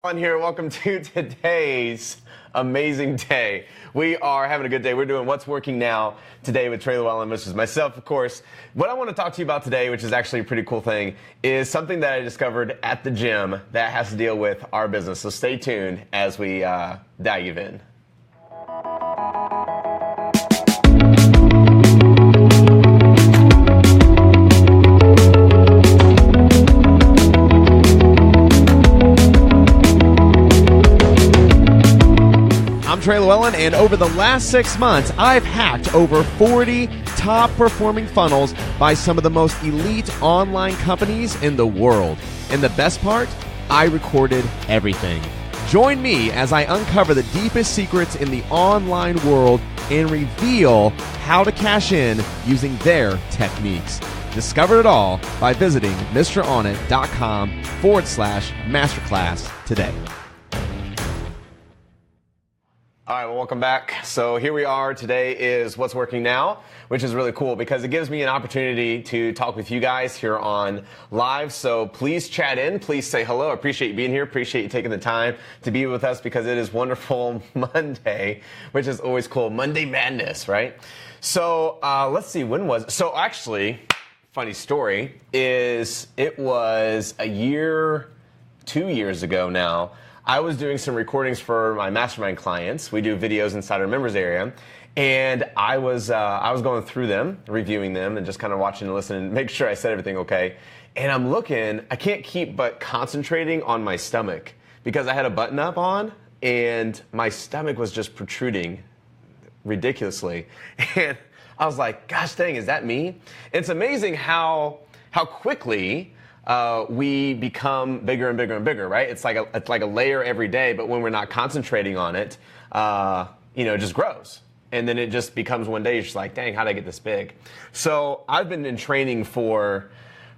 On here, welcome to today's amazing day. We are having a good day. We're doing What's Working Now today with Trey Lewellen, which is myself, of course. What I want to talk to you about today, which is actually a pretty cool thing, is something that I discovered at the gym that has to deal with our business. So stay tuned as we dive in. I'm Trey Lewellen, and over the last 6 months, I've hacked over 40 top-performing funnels by some of the most elite online companies in the world. And the best part? I recorded everything. Join me as I uncover the deepest secrets in the online world and reveal how to cash in using their techniques. Discover it all by visiting MrOnIt.com/masterclass today. All right, well, welcome back. So here we are. Today is What's Working Now, which is really cool because it gives me an opportunity to talk with you guys here on live. So please chat in. Please say hello. I appreciate you being here. Appreciate you taking the time to be with us because it is wonderful Monday, which is always cool. Monday Madness, right? So let's see, when was it? So actually, funny story is it was 2 years ago now. I was doing some recordings for my mastermind clients. We do videos inside our members area. And I was going through them, reviewing them, and just kind of watching and listening and make sure I said everything okay. And I'm looking, I can't keep but concentrating on my stomach because I had a button up on and my stomach was just protruding ridiculously. And I was like, gosh dang, is that me? It's amazing how quickly we become bigger and bigger and bigger, right? It's like a layer every day, but when we're not concentrating on it, it just grows. And then it just becomes one day, you're just like, dang, how'd I get this big? So I've been in training for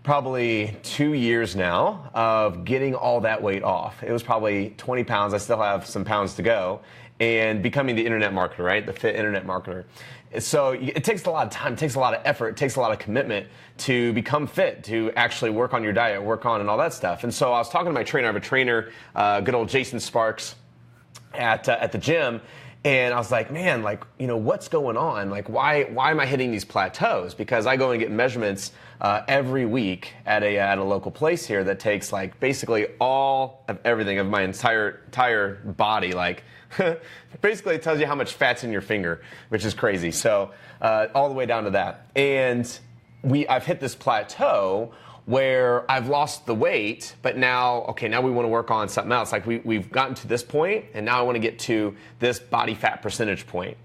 probably 2 years now of getting all that weight off. It was probably 20 pounds. I still have some pounds to go. And becoming the internet marketer, right? The fit internet marketer. So it takes a lot of time, it takes a lot of effort, it takes a lot of commitment to become fit, to actually work on your diet, work on and all that stuff. And so I was talking to my trainer, I have a trainer, good old Jason Sparks at the gym. And I was like, man, what's going on? Why am I hitting these plateaus? Because I go and get measurements every week at a local place here that takes basically all of everything of my entire body. Basically it tells you how much fat's in your finger, which is crazy. So all the way down to that. And I've hit this plateau where I've lost the weight, but now we want to work on something else. We've gotten to this point, and now I want to get to this body fat percentage point.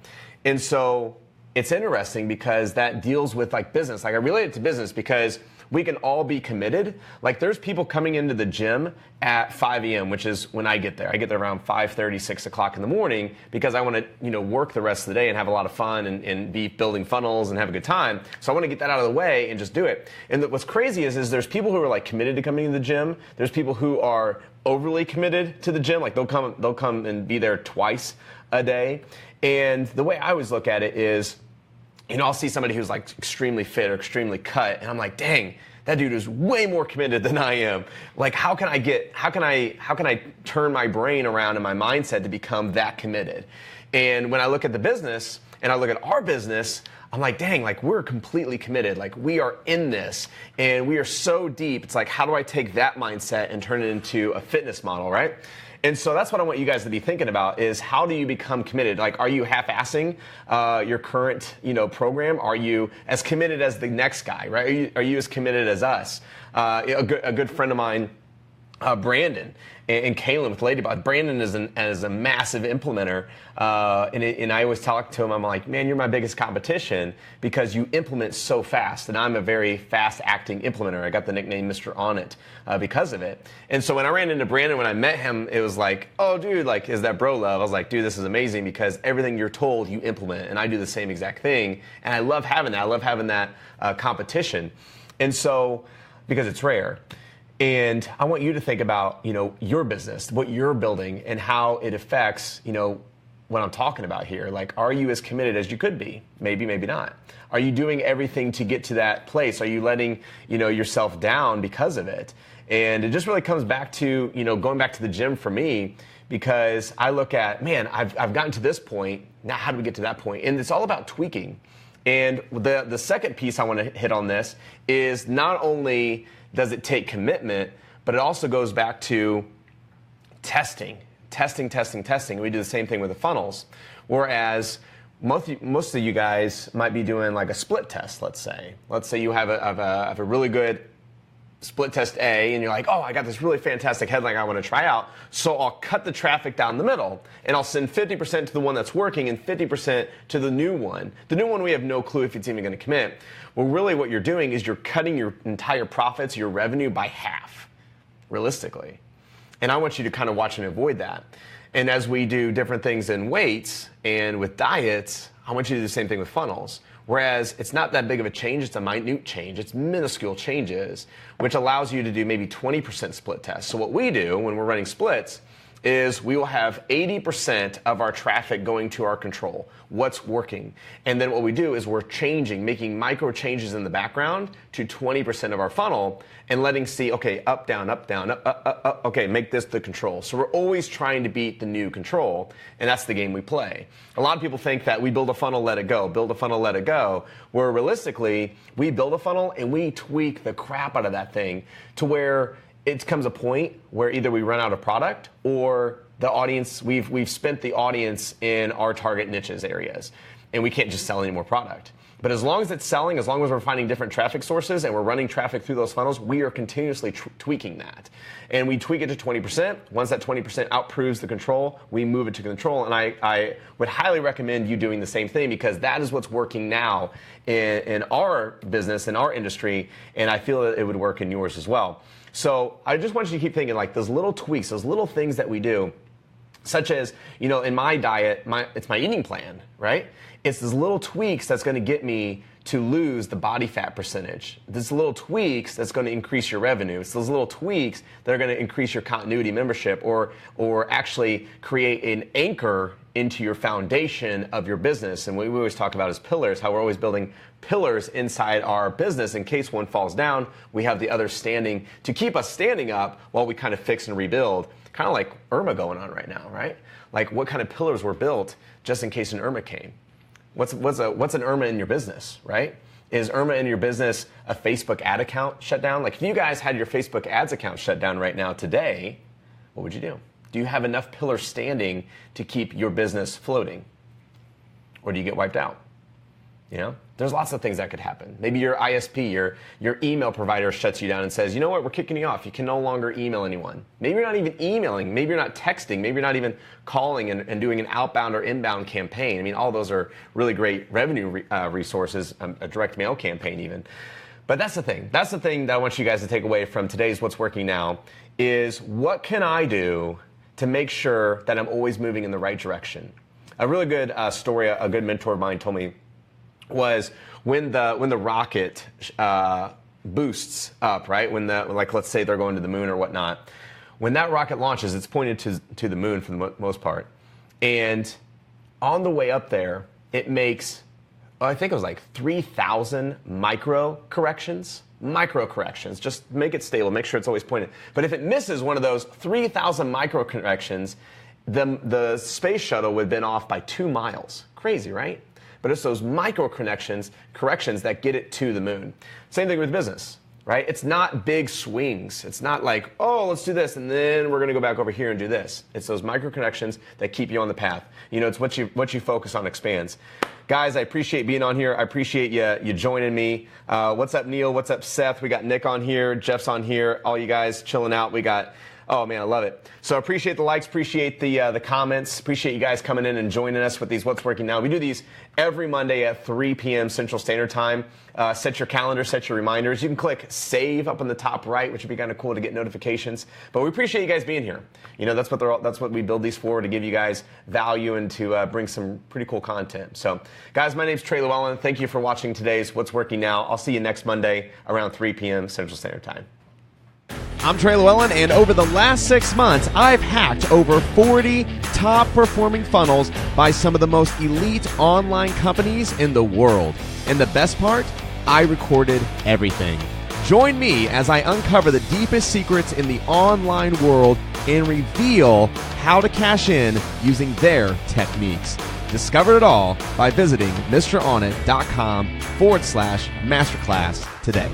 And so it's interesting because that deals with business. I relate it to business because we can all be committed. There's people coming into the gym at 5 a.m., which is when I get there. I get there around 5:30, 6 o'clock in the morning because I want to, work the rest of the day and have a lot of fun and be building funnels and have a good time. So I want to get that out of the way and just do it. And what's crazy is there's people who are committed to coming to the gym. There's people who are overly committed to the gym. They'll come and be there twice a day. And the way I always look at it is, I'll see somebody who's extremely fit or extremely cut, and I'm like, dang, that dude is way more committed than I am. How can I turn my brain around and my mindset to become that committed? And when I look at the business and I look at our business, I'm like, dang, we're completely committed. We are in this and we are so deep. It's how do I take that mindset and turn it into a fitness model, right? And so that's what I want you guys to be thinking about is how do you become committed? Are you half-assing your current, program? Are you as committed as the next guy, right? Are you as committed as us? A good friend of mine, Brandon and Kaylin with Ladybug. Brandon is a massive implementer, and I always talk to him. I'm like, man, you're my biggest competition because you implement so fast, and I'm a very fast-acting implementer. I got the nickname Mr. On It because of it. And so when I ran into Brandon, when I met him, it was like, oh, dude, is that bro love? I was like, dude, this is amazing because everything you're told, you implement, and I do the same exact thing, and I love having that. I love having that competition, and so because it's rare. And I want you to think about, your business, what you're building, and how it affects, what I'm talking about here. Like, are you as committed as you could be? Maybe, maybe not. Are you doing everything to get to that place? Are you letting, yourself down because of it? And it just really comes back to, going back to the gym for me, because I look at, man, I've gotten to this point. Now, how do we get to that point? And it's all about tweaking. And the second piece I want to hit on this is not only does it take commitment, but it also goes back to testing. We do the same thing with the funnels. Whereas most of you guys might be doing like a split test, let's say. Let's say you have a really good split test A, and you're like, oh, I got this really fantastic headline I want to try out, so I'll cut the traffic down the middle, and I'll send 50% to the one that's working and 50% to the new one. The new one, we have no clue if it's even going to commit. Well, really what you're doing is you're cutting your entire profits, your revenue by half, realistically. And I want you to kind of watch and avoid that. And as we do different things in weights and with diets, I want you to do the same thing with funnels. Whereas it's not that big of a change, it's a minute change, it's minuscule changes, which allows you to do maybe 20% split tests. So what we do when we're running splits is we will have 80% of our traffic going to our control, what's working. And then what we do is we're making micro changes in the background to 20% of our funnel and letting see, okay, up, down, up, okay, make this the control. So we're always trying to beat the new control, and that's the game we play. A lot of people think that we build a funnel, let it go, build a funnel, let it go, where realistically, we build a funnel and we tweak the crap out of that thing to where it comes a point where either we run out of product or the audience, we've spent the audience in our target niches areas, and we can't just sell any more product. But as long as it's selling, as long as we're finding different traffic sources and we're running traffic through those funnels, we are continuously tweaking that. And we tweak it to 20%. Once that 20% outproves the control, we move it to control. And I would highly recommend you doing the same thing, because that is what's working now in our business, in our industry, and I feel that it would work in yours as well. So I just want you to keep thinking like those little tweaks, those little things that we do, such as, in my diet, it's my eating plan, right? It's those little tweaks that's going to get me to lose the body fat percentage. These little tweaks that's going to increase your revenue. It's those little tweaks that are going to increase your continuity membership, or actually create an anchor into your foundation of your business. And what we always talk about is pillars, how we're always building pillars inside our business. In case one falls down, we have the other standing to keep us standing up while we kind of fix and rebuild. Kind of like Irma going on right now, right? Like what kind of pillars were built just in case an Irma came? What's an Irma in your business, right? Is Irma in your business a Facebook ad account shut down? Like if you guys had your Facebook ads account shut down right now today, what would you do? Do you have enough pillars standing to keep your business floating? Or do you get wiped out? There's lots of things that could happen. Maybe your ISP, your email provider shuts you down and says, you know what, we're kicking you off. You can no longer email anyone. Maybe you're not even emailing. Maybe you're not texting. Maybe you're not even calling and doing an outbound or inbound campaign. I mean, all those are really great revenue resources, a direct mail campaign even. But that's the thing. That's the thing that I want you guys to take away from today's What's Working Now is what can I do to make sure that I'm always moving in the right direction? A really good story, a good mentor of mine told me was when the rocket boosts up, right? Like let's say they're going to the moon or whatnot. When that rocket launches, it's pointed to the moon for the most part. And on the way up there, it makes, I think it was like 3,000 micro corrections. Just make it stable, make sure it's always pointed. But if it misses one of those 3,000 micro corrections, the space shuttle would have been off by 2 miles. Crazy, right? But it's those micro corrections that get it to the moon. Same thing with business, right? It's not big swings. It's not like, oh, let's do this, and then we're going to go back over here and do this. It's those micro connections that keep you on the path. It's what you focus on expands. Guys, I appreciate being on here. I appreciate you joining me. What's up, Neil? What's up, Seth? We got Nick on here. Jeff's on here. All you guys chilling out. We got... Oh, man, I love it. So appreciate the likes, appreciate the comments, appreciate you guys coming in and joining us with these What's Working Now. We do these every Monday at 3 p.m. Central Standard Time. Set your calendar, set your reminders. You can click Save up in the top right, which would be kind of cool to get notifications. But we appreciate you guys being here. That's what we build these for, to give you guys value and to bring some pretty cool content. So, guys, my name's Trey Lewellen. Thank you for watching today's What's Working Now. I'll see you next Monday around 3 p.m. Central Standard Time. I'm Trey Lewellen, and over the last 6 months, I've hacked over 40 top-performing funnels by some of the most elite online companies in the world. And the best part? I recorded everything. Join me as I uncover the deepest secrets in the online world and reveal how to cash in using their techniques. Discover it all by visiting MrOnIt.com/masterclass today.